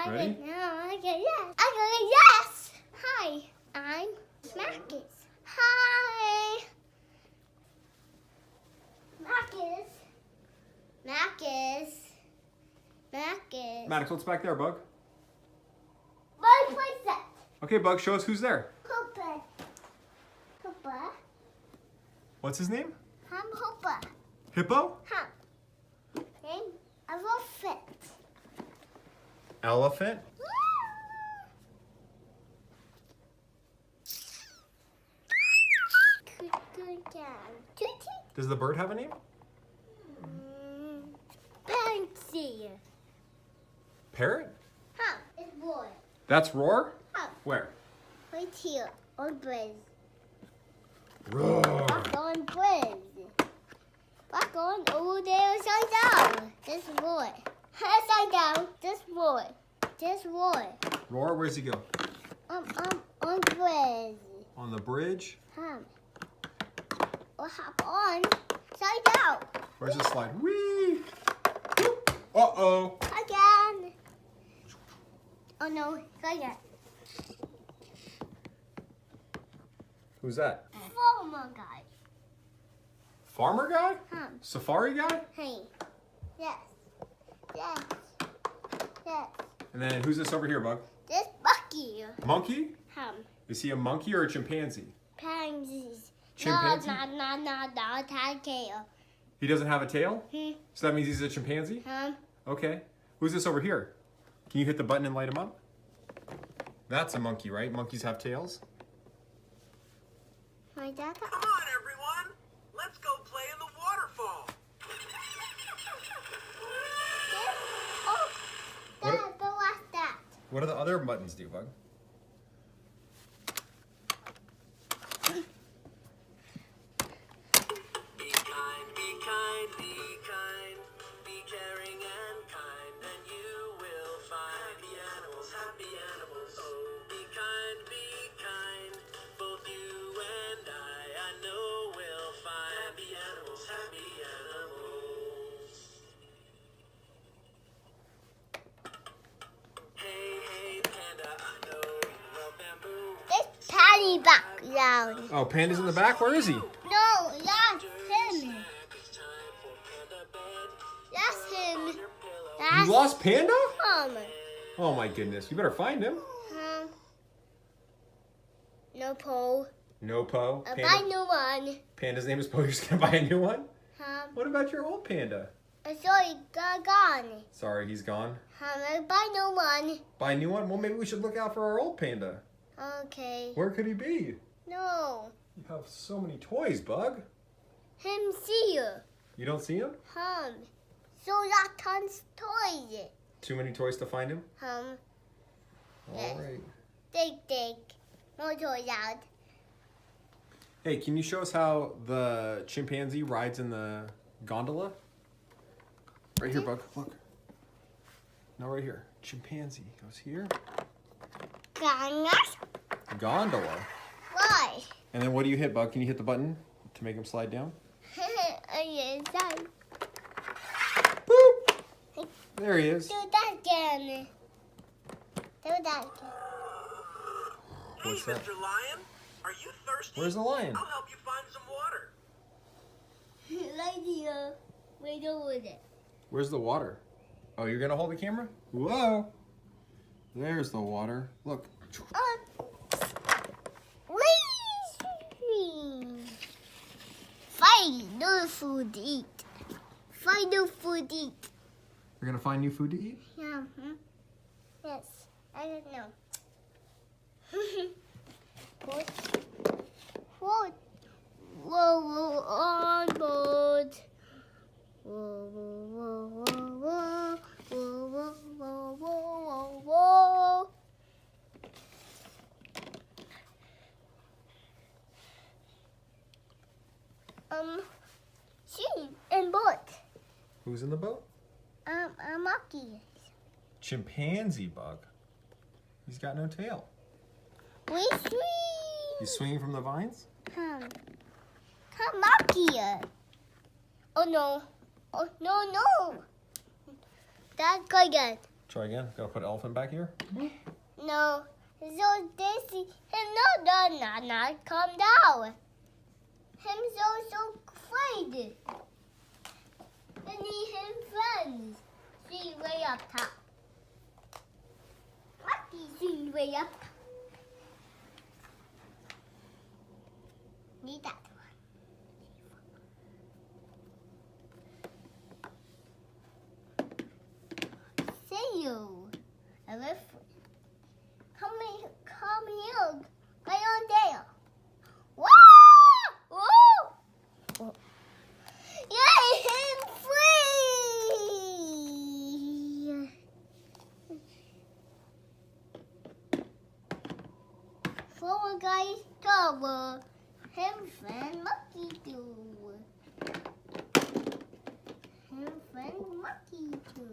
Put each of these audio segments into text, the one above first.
Ready? I got yes. I got yes. Hi, I'm Maddux. Hi. Maddux. Maddux. Maddux. Maddux, what's back there, Bug? My playset. Okay, Bug, show us who's there. Hooper. Hooper. What's his name? I'm Hooper. Hippo? Huh. Name elephant. Elephant? Does the bird have a name? Pansy. Parrot? Huh. It's boy. That's Roar? Huh. Where? Right here. On bridge. Roar. Back on bridge. Back on over there upside down. This boy. Upside down. This boy. This boy. Roar, where's he go? On bridge. On the bridge? Or hop on. Side out. Where's the slide? Whee! Uh-oh. Again. Oh no. Again. Who's that? Farmer guy. Farmer guy? Huh. Safari guy? Hey. Yes. Yes. Yes. And then who's this over here, Bug? This Bucky. Monkey? Hum. Is he a monkey or a chimpanzee? Pansies. Chimpanzee? No, tail. He doesn't have a tail? Hmm. So that means he's a chimpanzee? Hum. Okay. Who's this over here? Can you hit the button and light him up? That's a monkey, right? Monkeys have tails? My dad. Come on, everyone. Let's go play in the waterfall. Oh, What- Dad, but what's that? What do the other buttons do, Bug? Be kind, be kind, be kind. Be caring and kind, and you will find happy animals, happy animals. Oh, be kind, be kind. Both you and I know we'll find happy animals, happy animals. Hey, hey, panda, I know you love bamboo. This Patty background. Oh, Panda's in the back? Where is he? No, that's him. It's time for panda bed. That's him. You That's lost Panda? him. Oh my goodness. You better find him. No pole. No Po. Buy new one. Panda's name is Po. You're just going to buy a new one? What? What about your old panda? Sorry, gone. Sorry, he's gone. I buy new one. Buy a new one? Well, maybe we should look out for our old panda. Okay. Where could he be? No. You have so many toys, Bug. Him see you. You don't see him? So that tons toys. Too many toys to find him? Yes. All right. Dig. No toys out. Hey, can you show us how the chimpanzee rides in the gondola? Right here, Bug. Look. No, right here. Chimpanzee goes here. Ganas? Gondola. Why? And then what do you hit, Bug? Can you hit the button to make him slide down? Yes, I Boop! There he is. do that again. Do that again. Hey, What's that? Mr. Lion, are you thirsty? Where's the lion? I'll help you find some water. Right here. Right over there. Where's the water? Oh, you're gonna hold the camera? Whoa! There's the water. Look. Find no food to eat. Find no food to eat. You're gonna find new food to eat? Yeah. Yes. I don't know. What? Whoa, on board. Whoa. She and boat. Who's in the boat? A monkey. Chimpanzee, Bug. He's got no tail. We swing. He's swinging from the vines? Come monkey. Oh no. Oh no. That's good. Try again. Gotta put elephant back here. No. So this is no, calm down. Him so afraid. I need him friends. See way up top. What is he way up? Need that one. See you. Elephant. Come here. Right on there. Whoa! Whoa! Yeah, him free. Four guys cover. Him friend monkey do. Him friend monkey do.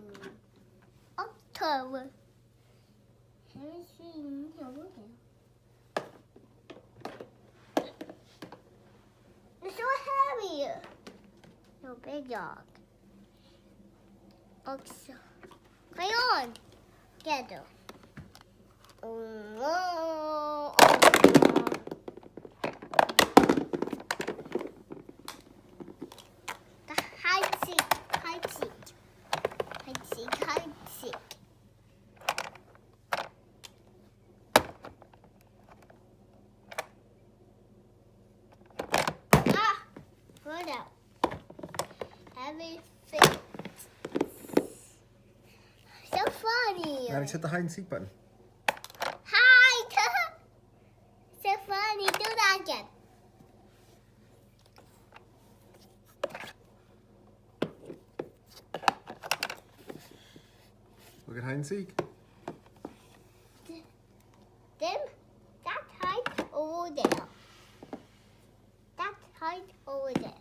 October. Him sing over there. It's so heavy. No big dog. Also, crayon. Together. Oh. The hide seat. Ah, good out. Everything. So funny. Maddux, hit the hide and seek button. Hi. So funny. Do that again. Look at hide and seek. Them, that hide over there. That hide over there.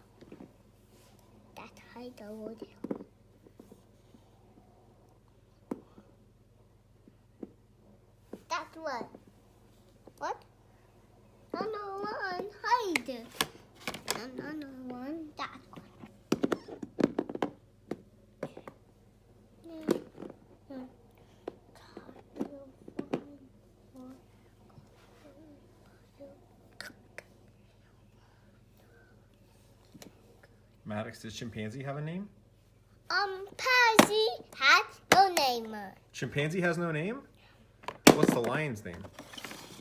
That hide over there. That one. What? Another one hide. Another one that one. Maddux, does chimpanzee have a name? Pansy has no name. Chimpanzee has no name? What's the lion's name?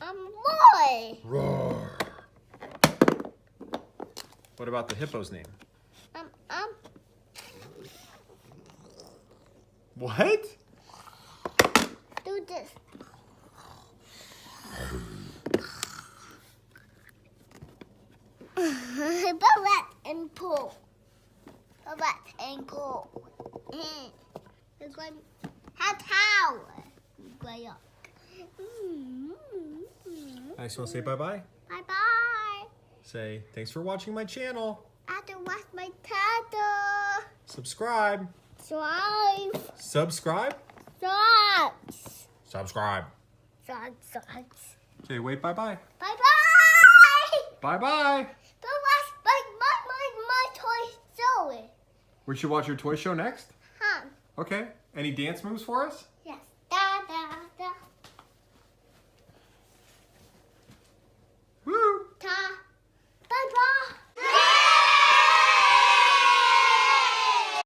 Boy. Roar. What about the hippo's name? What? Do this. Ballet and pull. Ballet and pull. It's going hot tower. Way up. I just want to say bye-bye. Bye-bye. Say, thanks for watching my channel. I have to watch my tattoo. Subscribe. Subscribe. Subscribe? Socks. Subscribe. Socks. Okay, wait, bye-bye. Bye-bye. Bye-bye. Don't watch my toy story. We should watch your toy show next? Huh. Okay. Any dance moves for us?